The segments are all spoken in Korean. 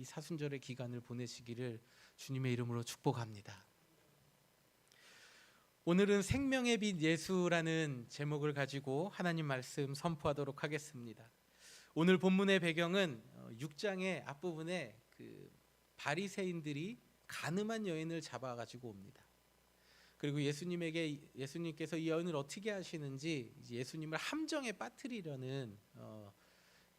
이 사순절의 기간을 보내시기를 주님의 이름으로 축복합니다. 오늘은 생명의 빛 예수라는 제목을 가지고 하나님 말씀 선포하도록 하겠습니다. 오늘 본문의 배경은 6장의 앞부분에 그 바리새인들이 가늠한 여인을 잡아가지고 옵니다. 그리고 예수님께서 이 여인을 어떻게 하시는지 예수님을 함정에 빠뜨리려는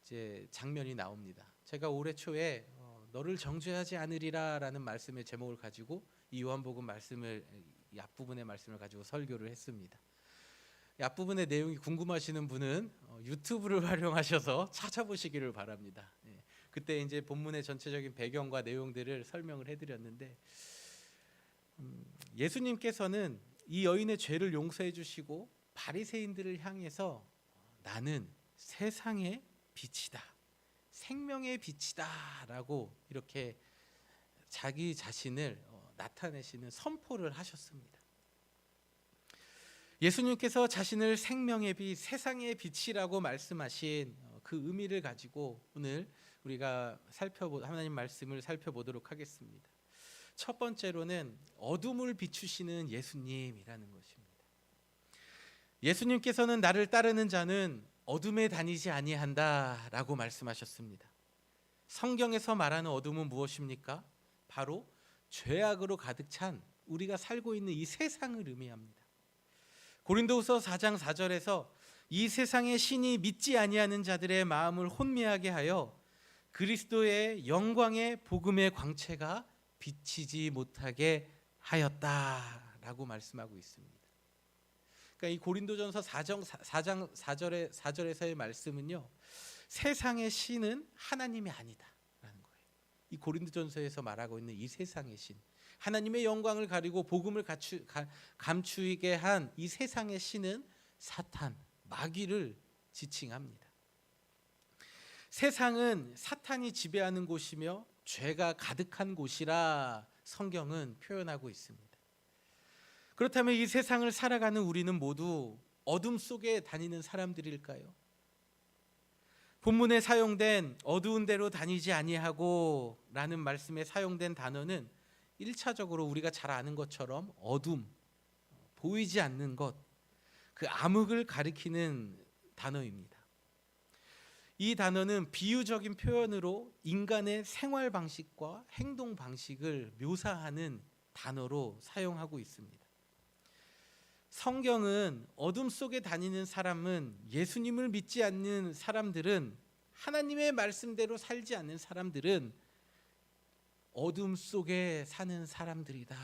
이제 장면이 나옵니다. 제가 올해 초에 너를 정죄하지 않으리라라는 말씀의 제목을 가지고 이 요한복음 말씀을 이 앞부분의 말씀을 가지고 설교를 했습니다. 이 앞부분의 내용이 궁금하시는 분은 유튜브를 활용하셔서 찾아보시기를 바랍니다. 그때 이제 본문의 전체적인 배경과 내용들을 설명을 해드렸는데 예수님께서는 이 여인의 죄를 용서해 주시고 바리새인들을 향해서 나는 세상의 빛이다, 생명의 빛이다라고 이렇게 자기 자신을 나타내시는 선포를 하셨습니다. 예수님께서 자신을 생명의 빛, 세상의 빛이라고 말씀하신 그 의미를 가지고 오늘 우리가 하나님 말씀을 살펴보도록 하겠습니다. 첫 번째로는 어둠을 비추시는 예수님이라는 것입니다. 예수님께서는 나를 따르는 자는 어둠에 다니지 아니한다라고 말씀하셨습니다. 성경에서 말하는 어둠은 무엇입니까? 바로 죄악으로 가득 찬 우리가 살고 있는 이 세상을 의미합니다. 고린도후서 4장 4절에서 이 세상의 신이 믿지 아니하는 자들의 마음을 혼미하게 하여 그리스도의 영광의 복음의 광채가 비치지 못하게 하였다라고 말씀하고 있습니다. 그러니까 이 고린도전서 4장 4절에서의 말씀은요, 세상의 신은 하나님이 아니다라는 거예요. 이 고린도전서에서 말하고 있는 이 세상의 신, 하나님의 영광을 가리고 복음을 감추게 한 이 세상의 신은 사탄, 마귀를 지칭합니다. 세상은 사탄이 지배하는 곳이며 죄가 가득한 곳이라 성경은 표현하고 있습니다. 그렇다면 이 세상을 살아가는 우리는 모두 어둠 속에 다니는 사람들일까요? 본문에 사용된 어두운 데로 다니지 아니하고 라는 말씀에 사용된 단어는 1차적으로 우리가 잘 아는 것처럼 어둠, 보이지 않는 것, 그 암흑을 가리키는 단어입니다. 이 단어는 비유적인 표현으로 인간의 생활 방식과 행동 방식을 묘사하는 단어로 사용하고 있습니다. 성경은 어둠 속에 다니는 사람은, 예수님을 믿지 않는 사람들은, 하나님의 말씀대로 살지 않는 사람들은 어둠 속에 사는 사람들이다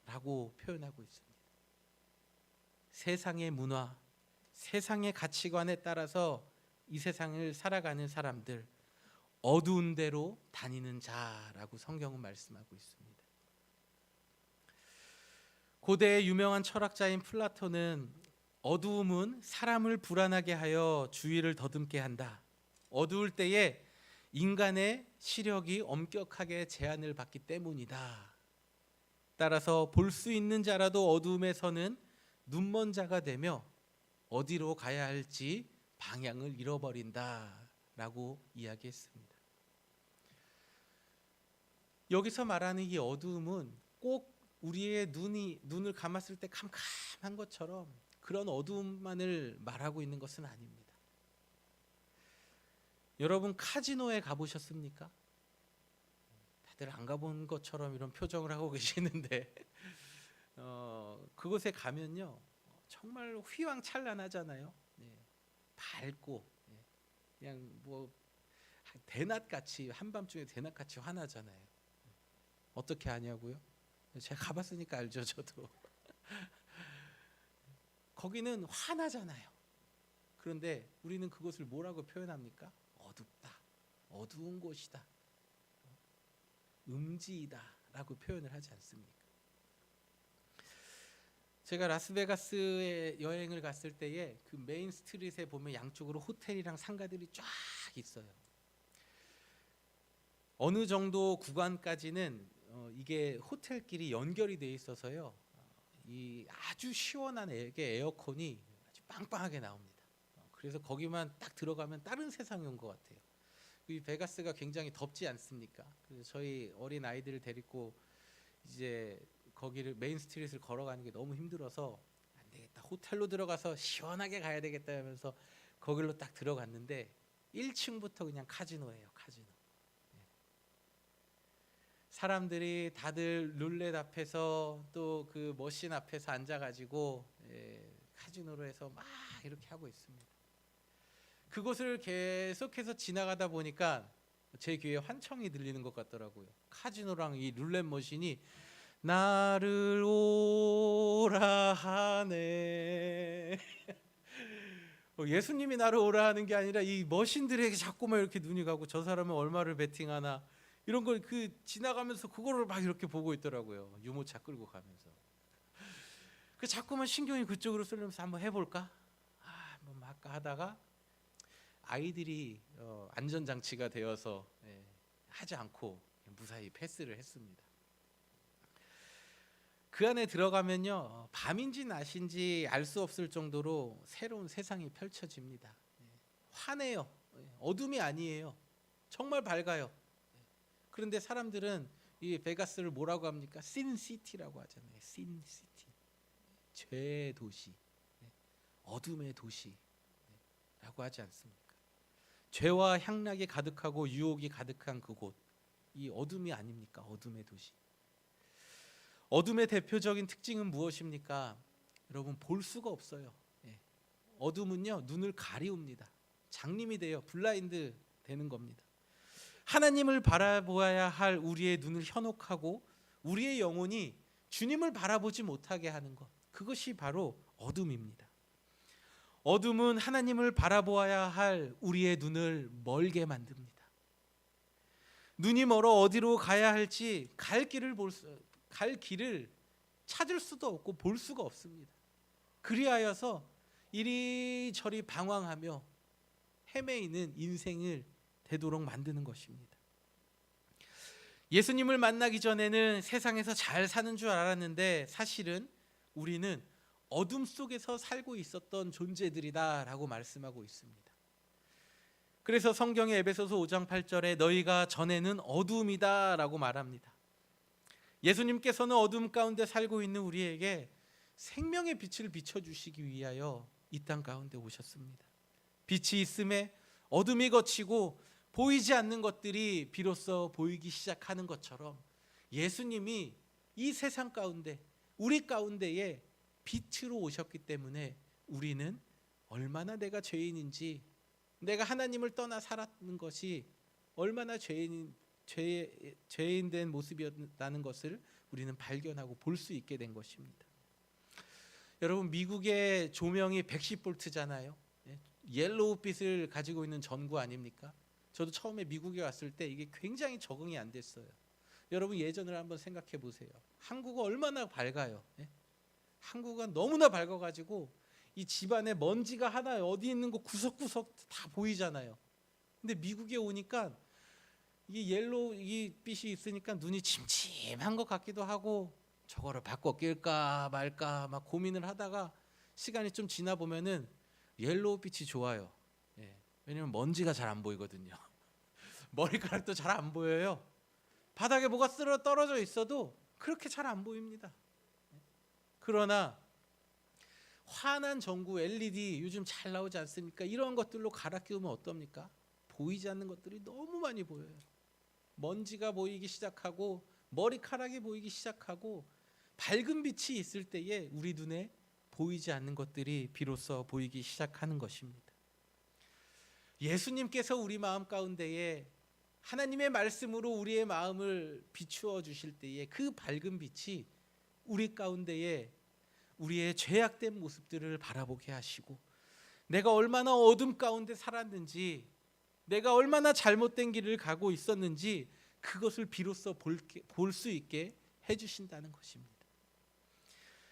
라고 표현하고 있습니다. 세상의 문화, 세상의 가치관에 따라서 이 세상을 살아가는 사람들, 어두운 데로 다니는 자라고 성경은 말씀하고 있습니다. 고대의 유명한 철학자인 플라톤은 어두움은 사람을 불안하게 하여 주의를 더듬게 한다. 어두울 때에 인간의 시력이 엄격하게 제한을 받기 때문이다. 따라서 볼 수 있는 자라도 어두움에서는 눈먼 자가 되며 어디로 가야 할지 방향을 잃어버린다라고 이야기했습니다. 여기서 말하는 이 어두움은 꼭 우리의 눈을 감았을 때 캄캄한 것처럼 그런 어두움만을 말하고 있는 것은 아닙니다. 여러분 카지노에 가보셨습니까? 다들 안 가본 것처럼 이런 표정을 하고 계시는데 그곳에 가면요 정말 휘황찬란하잖아요. 밝고 그냥 뭐 대낮같이, 한밤중에 대낮같이 환하잖아요. 어떻게 아냐고요? 제가 가봤으니까 알죠. 저도 거기는 환하잖아요. 그런데 우리는 그것을 뭐라고 표현합니까? 어둡다, 어두운 곳이다, 음지이다 라고 표현을 하지 않습니까? 제가 라스베가스에 여행을 갔을 때에 그 메인 스트릿에 보면 양쪽으로 호텔이랑 상가들이 쫙 있어요. 어느 정도 구간까지는 이게 호텔끼리 연결이 돼 있어서요, 이 아주 시원한 에어컨이 아주 빵빵하게 나옵니다. 그래서 거기만 딱 들어가면 다른 세상이 온 것 같아요. 이 베가스가 굉장히 덥지 않습니까? 그래서 저희 어린 아이들을 데리고 이제 거기를 메인 스트릿을 걸어가는 게 너무 힘들어서 안 되겠다, 호텔로 들어가서 시원하게 가야 되겠다 하면서 거길로 딱 들어갔는데 1층부터 그냥 카지노예요, 카지노. 사람들이 다들 룰렛 앞에서 또 그 머신 앞에서 앉아가지고 카지노로 해서 막 이렇게 하고 있습니다. 그곳을 계속해서 지나가다 보니까 제 귀에 환청이 들리는 것 같더라고요. 카지노랑 이 룰렛 머신이 나를 오라 하네. 예수님이 나를 오라 하는 게 아니라 이 머신들에게 자꾸만 이렇게 눈이 가고, 저 사람은 얼마를 베팅하나 이런 걸 그 지나가면서 그거를 막 이렇게 보고 있더라고요. 유모차 끌고 가면서. 그 자꾸만 신경이 그쪽으로 쏠리면서 한번 해볼까? 한번 막 하다가 아이들이 안전장치가 되어서 하지 않고 무사히 패스를 했습니다. 그 안에 들어가면요, 밤인지 낮인지 알 수 없을 정도로 새로운 세상이 펼쳐집니다. 환해요. 어둠이 아니에요. 정말 밝아요. 그런데 사람들은 이 베가스를 뭐라고 합니까? 신시티라고 하잖아요. 신시티, 죄의 도시, 어둠의 도시라고 하지 않습니까? 죄와 향락이 가득하고 유혹이 가득한 그곳, 이 어둠이 아닙니까? 어둠의 도시. 어둠의 대표적인 특징은 무엇입니까? 여러분, 볼 수가 없어요. 어둠은요, 눈을 가리웁니다. 장님이 돼요. 블라인드 되는 겁니다. 하나님을 바라보아야 할 우리의 눈을 현혹하고 우리의 영혼이 주님을 바라보지 못하게 하는 것, 그것이 바로 어둠입니다. 어둠은 하나님을 바라보아야 할 우리의 눈을 멀게 만듭니다. 눈이 멀어 어디로 가야 할지 갈 길을 찾을 수도 없고 볼 수가 없습니다. 그리하여서 이리저리 방황하며 헤매이는 인생을 되도록 만드는 것입니다. 예수님을 만나기 전에는 세상에서 잘 사는 줄 알았는데 사실은 우리는 어둠 속에서 살고 있었던 존재들이다라고 말씀하고 있습니다. 그래서 성경의 에베소서 5장 8절에 너희가 전에는 어둠이다라고 말합니다. 예수님께서는 어둠 가운데 살고 있는 우리에게 생명의 빛을 비춰주시기 위하여 이 땅 가운데 오셨습니다. 빛이 있음에 어둠이 걷히고 보이지 않는 것들이 비로소 보이기 시작하는 것처럼 예수님이 이 세상 가운데, 우리 가운데에 빛으로 오셨기 때문에 우리는 얼마나 내가 죄인인지, 내가 하나님을 떠나 살았는 것이 얼마나 죄인된 모습이었다는 것을 우리는 발견하고 볼 수 있게 된 것입니다. 여러분, 미국의 조명이 110볼트잖아요. 옐로우빛을 가지고 있는 전구 아닙니까? 저도 처음에 미국에 왔을 때 이게 굉장히 적응이 안 됐어요. 여러분, 예전을 한번 생각해 보세요. 한국은 얼마나 밝아요. 한국은 너무나 밝아가지고 이 집안에 먼지가 하나 어디 있는 거 구석구석 다 보이잖아요. 근데 미국에 오니까 이 옐로우 이 빛이 있으니까 눈이 침침한 것 같기도 하고, 저거를 바꿔 낄까 말까 막 고민을 하다가 시간이 좀 지나 보면은 옐로우 빛이 좋아요. 왜냐면 먼지가 잘 안 보이거든요. 머리카락도 잘 안 보여요. 바닥에 뭐가 떨어져 있어도 그렇게 잘 안 보입니다. 그러나 환한 전구 LED 요즘 잘 나오지 않습니까? 이런 것들로 갈아 끼우면 어떻습니까? 보이지 않는 것들이 너무 많이 보여요. 먼지가 보이기 시작하고 머리카락이 보이기 시작하고 밝은 빛이 있을 때에 우리 눈에 보이지 않는 것들이 비로소 보이기 시작하는 것입니다. 예수님께서 우리 마음 가운데에 하나님의 말씀으로 우리의 마음을 비추어 주실 때에 그 밝은 빛이 우리 가운데에 우리의 죄악된 모습들을 바라보게 하시고, 내가 얼마나 어둠 가운데 살았는지, 내가 얼마나 잘못된 길을 가고 있었는지 그것을 비로소 볼 수 있게 해주신다는 것입니다.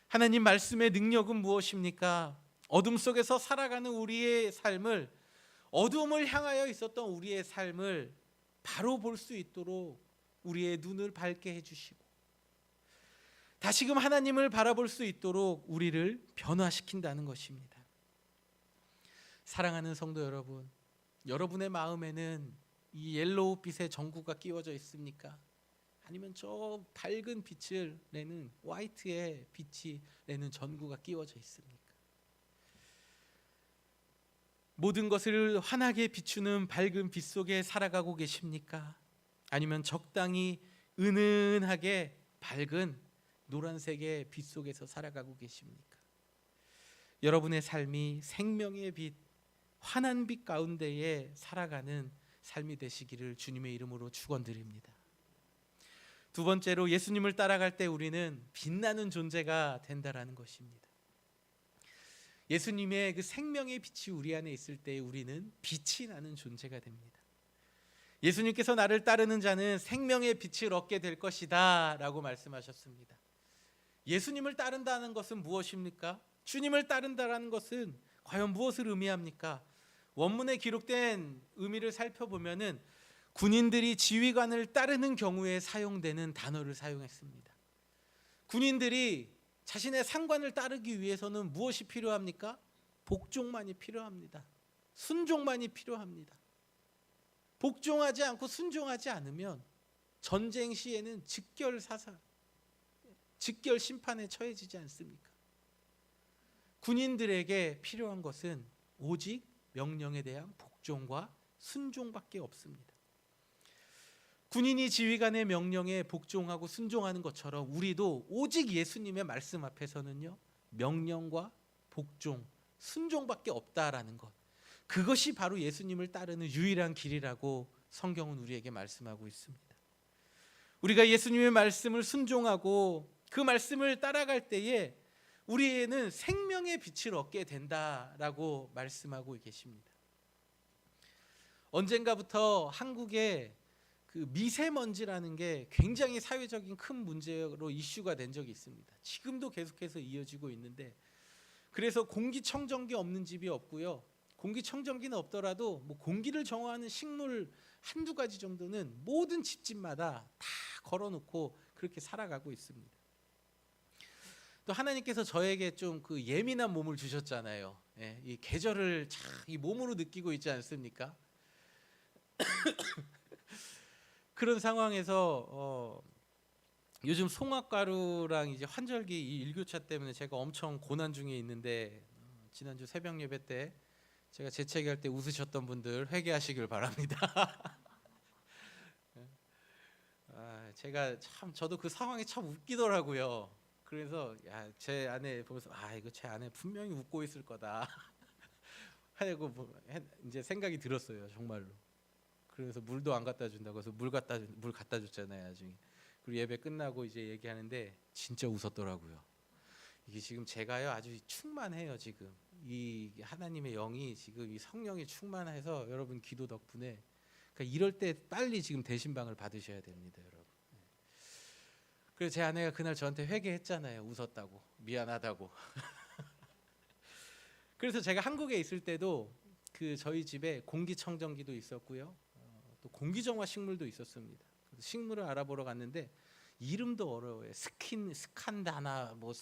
하나님 말씀의 능력은 무엇입니까? 어둠 속에서 살아가는 우리의 삶을, 어둠을 향하여 있었던 우리의 삶을 바로 볼 수 있도록 우리의 눈을 밝게 해주시고, 다시금 하나님을 바라볼 수 있도록 우리를 변화시킨다는 것입니다. 사랑하는 성도 여러분, 여러분의 마음에는 이 옐로우빛의 전구가 끼워져 있습니까? 아니면 저 밝은 빛을 내는 화이트의 빛이 내는 전구가 끼워져 있습니까? 모든 것을 환하게 비추는 밝은 빛 속에 살아가고 계십니까? 아니면 적당히 은은하게 밝은 노란색의 빛 속에서 살아가고 계십니까? 여러분의 삶이 생명의 빛, 환한 빛 가운데에 살아가는 삶이 되시기를 주님의 이름으로 축원드립니다. 두 번째로 예수님을 따라갈 때 우리는 빛나는 존재가 된다라는 것입니다. 예수님의 그 생명의 빛이 우리 안에 있을 때 우리는 빛이 나는 존재가 됩니다. 예수님께서 나를 따르는 자는 생명의 빛을 얻게 될 것이다 라고 말씀하셨습니다. 예수님을 따른다는 것은 무엇입니까? 주님을 따른다는 것은 과연 무엇을 의미합니까? 원문에 기록된 의미를 살펴보면은 군인들이 지휘관을 따르는 경우에 사용되는 단어를 사용했습니다. 군인들이 자신의 상관을 따르기 위해서는 무엇이 필요합니까? 복종만이 필요합니다. 순종만이 필요합니다. 복종하지 않고 순종하지 않으면 전쟁 시에는 즉결 사살, 즉결 심판에 처해지지 않습니까? 군인들에게 필요한 것은 오직 명령에 대한 복종과 순종밖에 없습니다. 군인이 지휘관의 명령에 복종하고 순종하는 것처럼 우리도 오직 예수님의 말씀 앞에서는요, 명령과 복종, 순종밖에 없다라는 것, 그것이 바로 예수님을 따르는 유일한 길이라고 성경은 우리에게 말씀하고 있습니다. 우리가 예수님의 말씀을 순종하고 그 말씀을 따라갈 때에 우리에는 생명의 빛을 얻게 된다라고 말씀하고 계십니다. 언젠가부터 한국에 그 미세먼지라는 게 굉장히 사회적인 큰 문제로 이슈가 된 적이 있습니다. 지금도 계속해서 이어지고 있는데, 그래서 공기청정기 없는 집이 없고요. 공기청정기는 없더라도 뭐 공기를 정화하는 식물 한두 가지 정도는 모든 집집마다 다 걸어놓고 그렇게 살아가고 있습니다. 또 하나님께서 저에게 좀 그 예민한 몸을 주셨잖아요. 예, 이 계절을 참 이 몸으로 느끼고 있지 않습니까? 그런 상황에서 요즘 송화가루랑 이제 환절기 이 일교차 때문에 제가 엄청 고난 중에 있는데, 지난주 새벽 예배 때 제가 재채기할 때 웃으셨던 분들 회개하시길 바랍니다. 제가 참 저도 그 상황이 참 웃기더라고요. 그래서 제 아내 보면서 이거 제 아내 분명히 웃고 있을 거다 하고 이제 생각이 들었어요, 정말로. 그래서 물도 안 갖다 준다고 해서 물 갖다 줬잖아요, 나중에. 그리고 예배 끝나고 이제 얘기하는데 진짜 웃었더라고요. 이게 지금 제가요 아주 충만해요. 지금 이 하나님의 영이 지금 이 성령이 충만해서 여러분 기도 덕분에, 그러니까 이럴 때 빨리 지금 대신방을 받으셔야 됩니다, 여러분. 그래서 제 아내가 그날 저한테 회개했잖아요. 웃었다고, 미안하다고. 그래서 제가 한국에 있을 때도 그 저희 집에 공기청정기도 있었고요. 또 공기정화 식물도 있었습니다. 그래서 식물을 알아보러 갔는데 이름도 어려워요. 스킨다나 뭐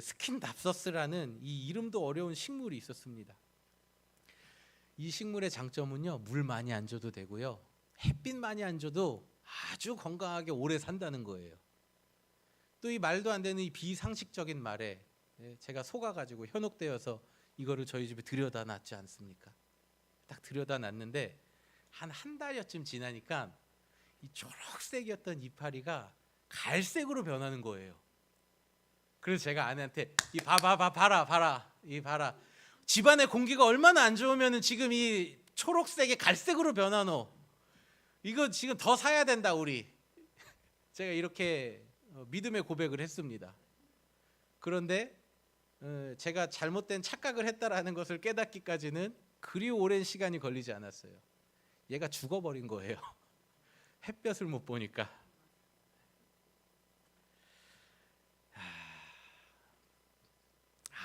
스킨답서스라는 이 이름도 어려운 식물이 있었습니다. 이 식물의 장점은요, 물 많이 안 줘도 되고요, 햇빛 많이 안 줘도 아주 건강하게 오래 산다는 거예요. 또 이 말도 안 되는 이 비상식적인 말에 제가 속아가지고 현혹되어서 이거를 저희 집에 들여다 놨지 않습니까? 딱 들여다 놨는데 한 달여쯤 지나니까 이 초록색이었던 이파리가 갈색으로 변하는 거예요. 그래서 제가 아내한테 봐라. 집안의 공기가 얼마나 안 좋으면 지금 이 초록색이 갈색으로 변하노. 이거 지금 더 사야 된다 우리. 제가 이렇게 믿음의 고백을 했습니다. 그런데 제가 잘못된 착각을 했다라는 것을 깨닫기까지는 그리 오랜 시간이 걸리지 않았어요. 얘가 죽어버린 거예요. 햇볕을 못 보니까.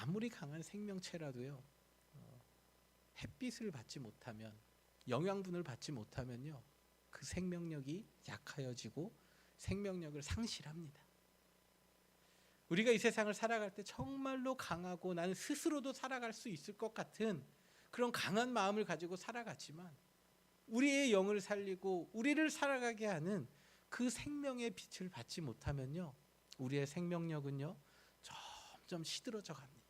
아무리 강한 생명체라도요, 햇빛을 받지 못하면, 영양분을 받지 못하면요, 그 생명력이 약하여지고 생명력을 상실합니다. 우리가 이 세상을 살아갈 때 정말로 강하고 나는 스스로도 살아갈 수 있을 것 같은 그런 강한 마음을 가지고 살아갔지만 우리의 영을 살리고 우리를 살아가게 하는 그 생명의 빛을 받지 못하면요, 우리의 생명력은요 점점 시들어져 갑니다.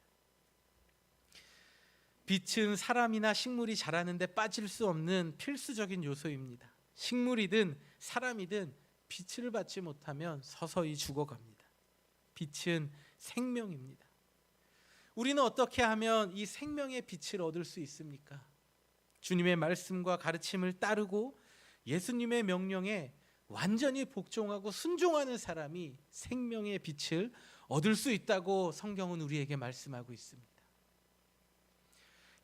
빛은 사람이나 식물이 자라는데 빠질 수 없는 필수적인 요소입니다. 식물이든 사람이든 빛을 받지 못하면 서서히 죽어갑니다. 빛은 생명입니다. 우리는 어떻게 하면 이 생명의 빛을 얻을 수 있습니까? 주님의 말씀과 가르침을 따르고 예수님의 명령에 완전히 복종하고 순종하는 사람이 생명의 빛을 얻을 수 있다고 성경은 우리에게 말씀하고 있습니다.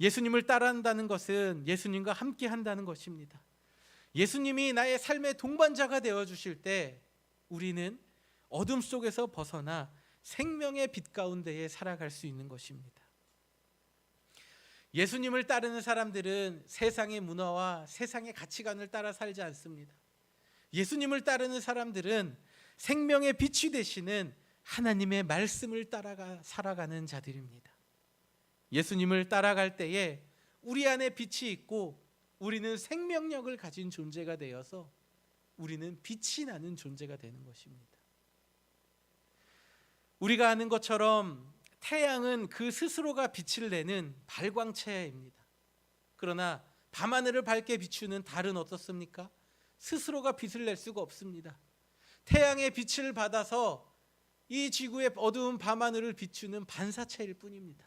예수님을 따라한다는 것은 예수님과 함께 한다는 것입니다. 예수님이 나의 삶의 동반자가 되어주실 때 우리는 어둠 속에서 벗어나 생명의 빛 가운데에 살아갈 수 있는 것입니다. 예수님을 따르는 사람들은 세상의 문화와 세상의 가치관을 따라 살지 않습니다. 예수님을 따르는 사람들은 생명의 빛이 되시는 하나님의 말씀을 따라가 살아가는 자들입니다. 예수님을 따라갈 때에 우리 안에 빛이 있고 우리는 생명력을 가진 존재가 되어서 우리는 빛이 나는 존재가 되는 것입니다. 우리가 아는 것처럼 태양은 그 스스로가 빛을 내는 발광체입니다. 그러나 밤하늘을 밝게 비추는 달은 어떻습니까? 스스로가 빛을 낼 수가 없습니다. 태양의 빛을 받아서 이 지구의 어두운 밤하늘을 비추는 반사체일 뿐입니다.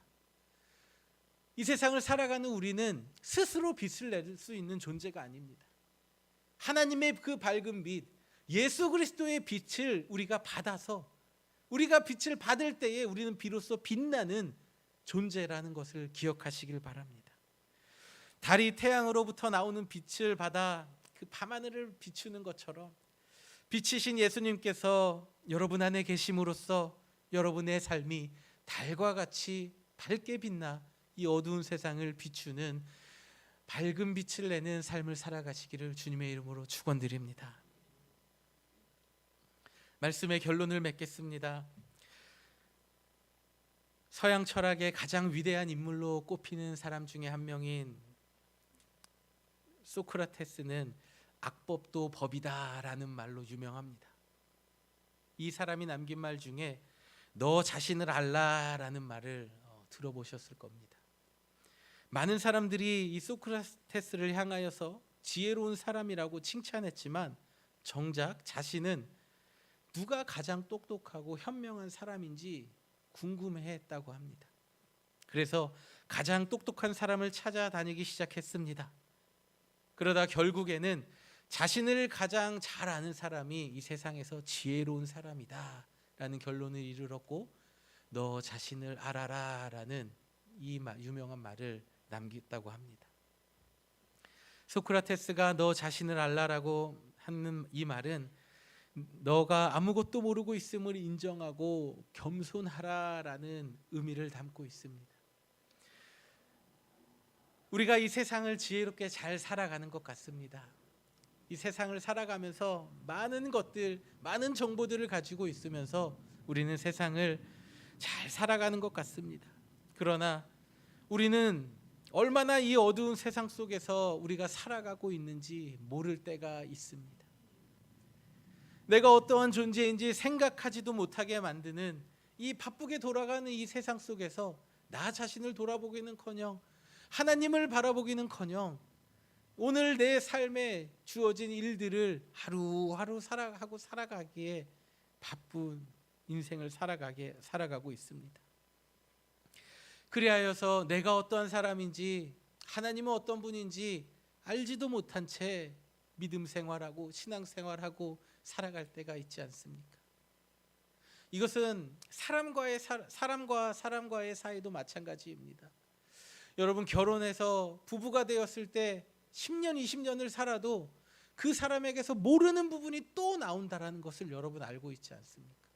이 세상을 살아가는 우리는 스스로 빛을 낼 수 있는 존재가 아닙니다. 하나님의 그 밝은 빛, 예수 그리스도의 빛을 우리가 받아서 우리가 빛을 받을 때에 우리는 비로소 빛나는 존재라는 것을 기억하시길 바랍니다. 달이 태양으로부터 나오는 빛을 받아 그 밤하늘을 비추는 것처럼 빛이신 예수님께서 여러분 안에 계심으로써 여러분의 삶이 달과 같이 밝게 빛나 이 어두운 세상을 비추는 밝은 빛을 내는 삶을 살아가시기를 주님의 이름으로 축원드립니다. 말씀의 결론을 맺겠습니다. 서양 철학의 가장 위대한 인물로 꼽히는 사람 중에 한 명인 소크라테스는 악법도 법이다라는 말로 유명합니다. 이 사람이 남긴 말 중에 너 자신을 알라라는 말을 들어보셨을 겁니다. 많은 사람들이 이 소크라테스를 향하여서 지혜로운 사람이라고 칭찬했지만 정작 자신은 누가 가장 똑똑하고 현명한 사람인지 궁금해했다고 합니다. 그래서 가장 똑똑한 사람을 찾아다니기 시작했습니다. 그러다 결국에는 자신을 가장 잘 아는 사람이 이 세상에서 지혜로운 사람이다 라는 결론을 이르렀고 너 자신을 알아라 라는 이 유명한 말을 남겼다고 합니다. 소크라테스가 너 자신을 알라라고 하는 이 말은 너가 아무것도 모르고 있음을 인정하고 겸손하라라는 의미를 담고 있습니다. 우리가 이 세상을 지혜롭게 잘 살아가는 것 같습니다. 이 세상을 살아가면서 많은 것들, 많은 정보들을 가지고 있으면서 우리는 세상을 잘 살아가는 것 같습니다. 그러나 우리는 얼마나 이 어두운 세상 속에서 우리가 살아가고 있는지 모를 때가 있습니다. 내가 어떠한 존재인지 생각하지도 못하게 만드는 이 바쁘게 돌아가는 이 세상 속에서 나 자신을 돌아보기는커녕 하나님을 바라보기는커녕 오늘 내 삶에 주어진 일들을 하루하루 살아가기에 바쁜 인생을 살아가고 있습니다. 그리하여서 내가 어떠한 사람인지 하나님은 어떤 분인지 알지도 못한 채 믿음 생활하고 신앙 생활하고 살아갈 때가 있지 않습니까? 이것은 사람과 사람과의 사이도 마찬가지입니다. 여러분 결혼해서 부부가 되었을 때 10년, 20년을 살아도 그 사람에게서 모르는 부분이 또 나온다라는 것을 여러분 알고 있지 않습니까?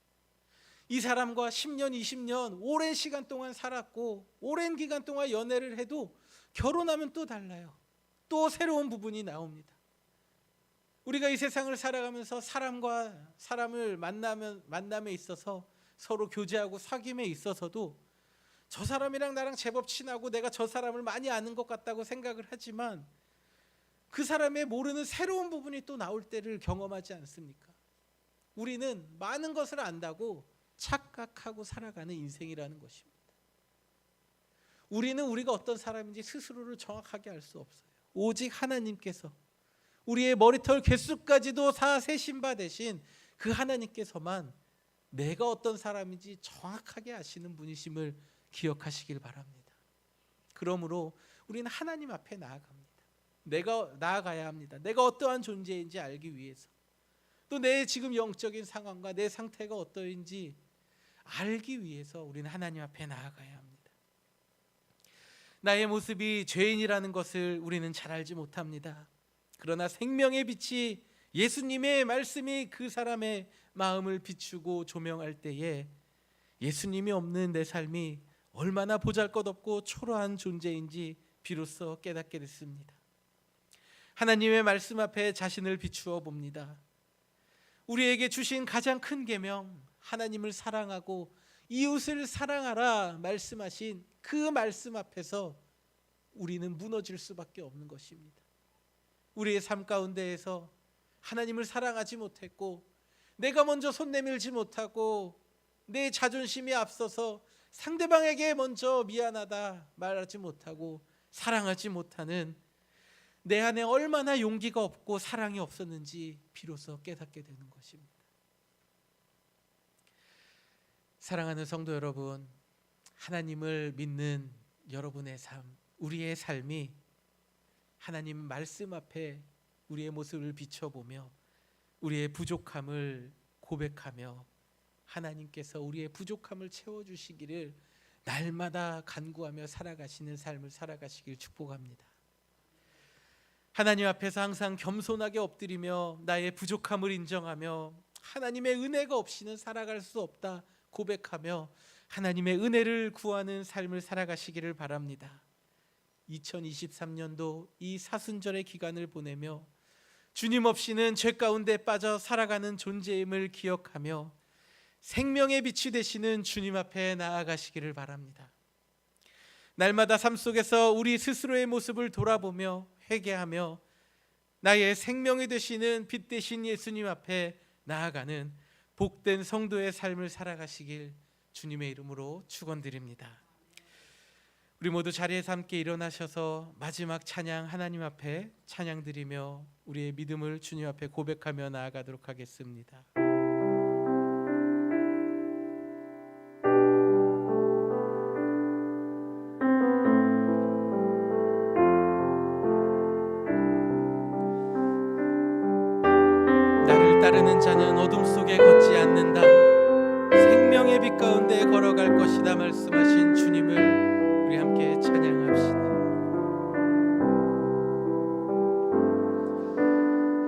이 사람과 10년, 20년 오랜 시간 동안 살았고 오랜 기간 동안 연애를 해도 결혼하면 또 달라요. 또 새로운 부분이 나옵니다. 우리가 이 세상을 살아가면서 사람과 사람을 만남에 있어서 서로 교제하고 사귐에 있어서도 저 사람이랑 나랑 제법 친하고 내가 저 사람을 많이 아는 것 같다고 생각을 하지만 그 사람의 모르는 새로운 부분이 또 나올 때를 경험하지 않습니까? 우리는 많은 것을 안다고 착각하고 살아가는 인생이라는 것입니다. 우리는 우리가 어떤 사람인지 스스로를 정확하게 알 수 없어요. 오직 하나님께서 우리의 머리털 갯수까지도 다 세신 바 되신 그 하나님께서만 내가 어떤 사람인지 정확하게 아시는 분이심을 기억하시길 바랍니다. 그러므로 우리는 하나님 앞에 나아갑니다. 내가 나아가야 합니다. 내가 어떠한 존재인지 알기 위해서, 또 내 지금 영적인 상황과 내 상태가 어떠한지 알기 위해서 우리는 하나님 앞에 나아가야 합니다. 나의 모습이 죄인이라는 것을 우리는 잘 알지 못합니다. 그러나 생명의 빛이, 예수님의 말씀이 그 사람의 마음을 비추고 조명할 때에 예수님이 없는 내 삶이 얼마나 보잘것없고 초라한 존재인지 비로소 깨닫게 됐습니다. 하나님의 말씀 앞에 자신을 비추어 봅니다. 우리에게 주신 가장 큰 계명, 하나님을 사랑하고 이웃을 사랑하라 말씀하신 그 말씀 앞에서 우리는 무너질 수밖에 없는 것입니다. 우리의 삶 가운데에서 하나님을 사랑하지 못했고, 내가 먼저 손 내밀지 못하고, 내 자존심이 앞서서 상대방에게 먼저 미안하다 말하지 못하고 사랑하지 못하는 내 안에 얼마나 용기가 없고 사랑이 없었는지 비로소 깨닫게 되는 것입니다. 사랑하는 성도 여러분, 하나님을 믿는 여러분의 삶, 우리의 삶이 하나님 말씀 앞에 우리의 모습을 비춰보며 우리의 부족함을 고백하며 하나님께서 우리의 부족함을 채워주시기를 날마다 간구하며 살아가시는 삶을 살아가시길 축복합니다. 하나님 앞에서 항상 겸손하게 엎드리며 나의 부족함을 인정하며 하나님의 은혜가 없이는 살아갈 수 없다 고백하며 하나님의 은혜를 구하는 삶을 살아가시기를 바랍니다. 2023년도 이 사순절의 기간을 보내며 주님 없이는 죄 가운데 빠져 살아가는 존재임을 기억하며 생명의 빛이 되시는 주님 앞에 나아가시기를 바랍니다. 날마다 삶 속에서 우리 스스로의 모습을 돌아보며 회개하며 나의 생명이 되시는 빛 되신 예수님 앞에 나아가는 복된 성도의 삶을 살아가시길 주님의 이름으로 축원드립니다. 우리 모두 자리에서 함께 일어나셔서 마지막 찬양 하나님 앞에 찬양드리며 우리의 믿음을 주님 앞에 고백하며 나아가도록 하겠습니다. 나를 따르는 자는 어둠 속에 걷지 않는다, 생명의 빛 가운데 걸어갈 것이다 말씀하신 주님을 우리 함께 찬양합시다.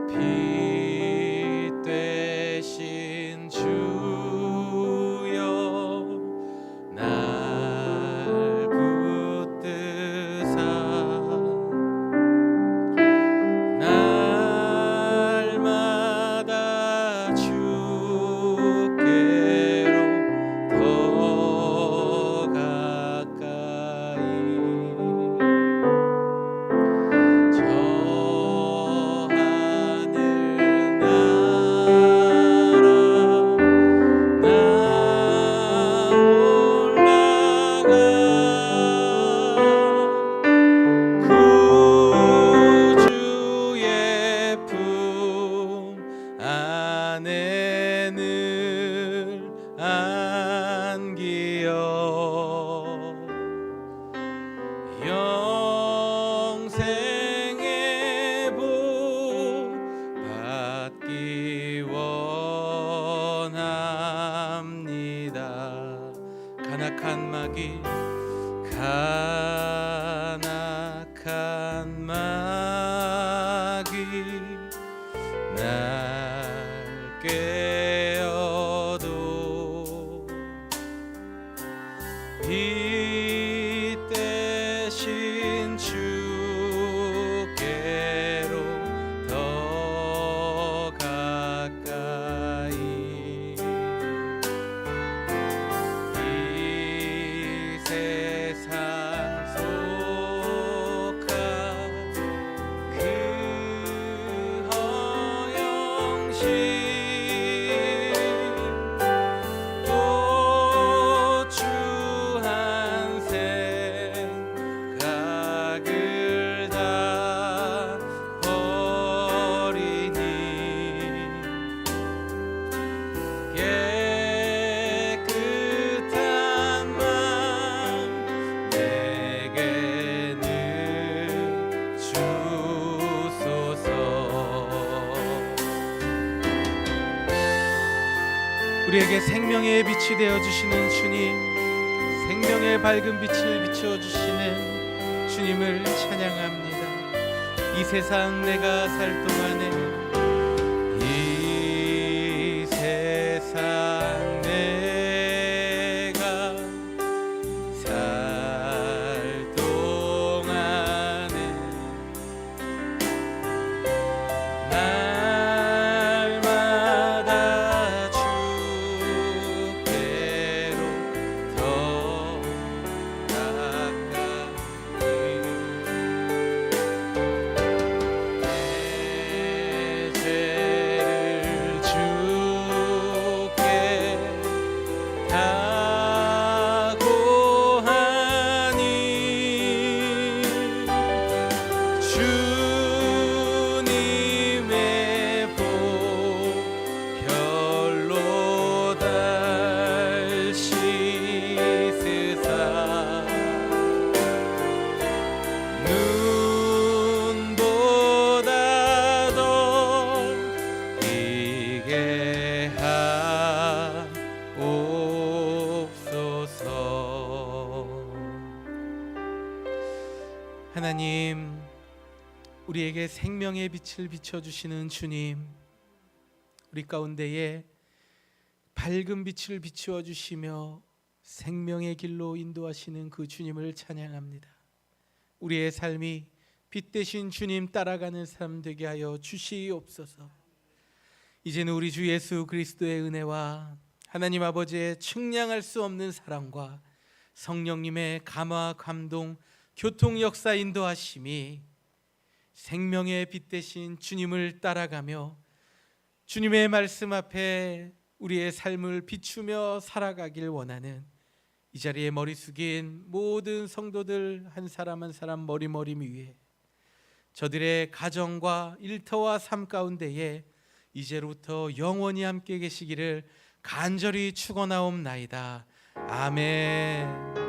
빛 되신 주여 날 붙드사 날마다 주께로 더 가까이 저 하늘 나라 나 올라가 구주의 품 안에 늘 안기어 영생의 복 받기 원합니다. 간악한 마귀 날 깨어도 빛 대신 주께로 더 가까이 이 세상 속한 그 우리에게 생명의 빛이 되어 주시는 주님, 생명의 밝은 빛을 비추어 주시는 주님을 찬양합니다. 이 세상 내가 살 동안에, 이 세상 내가 살 동안에 날마다 주께로 더 가까이 내 죄를 주께 다 고하니 주님의 복 별로 달 씻으사 눈보다 더 희게 하옵소서. 하나님, 우리에게 생명의 빛을 비춰주시는 주님, 우리 가운데에 밝은 빛을 비추어 주시며 생명의 길로 인도하시는 그 주님을 찬양합니다. 우리의 삶이 빛 대신 주님 따라가는 삶 되게 하여 주시옵소서. 이제는 우리 주 예수 그리스도의 은혜와 하나님 아버지의 측량할 수 없는 사랑과 성령님의 감화 감동 교통 역사 인도하심이 생명의 빛 대신 주님을 따라가며 주님의 말씀 앞에 우리의 삶을 비추며 살아가길 원하는 이 자리에 머리 숙인 모든 성도들 한 사람 한 사람 머리 위에 저들의 가정과 일터와 삶 가운데에 이제로부터 영원히 함께 계시기를 간절히 축원하옵나이다. 아멘.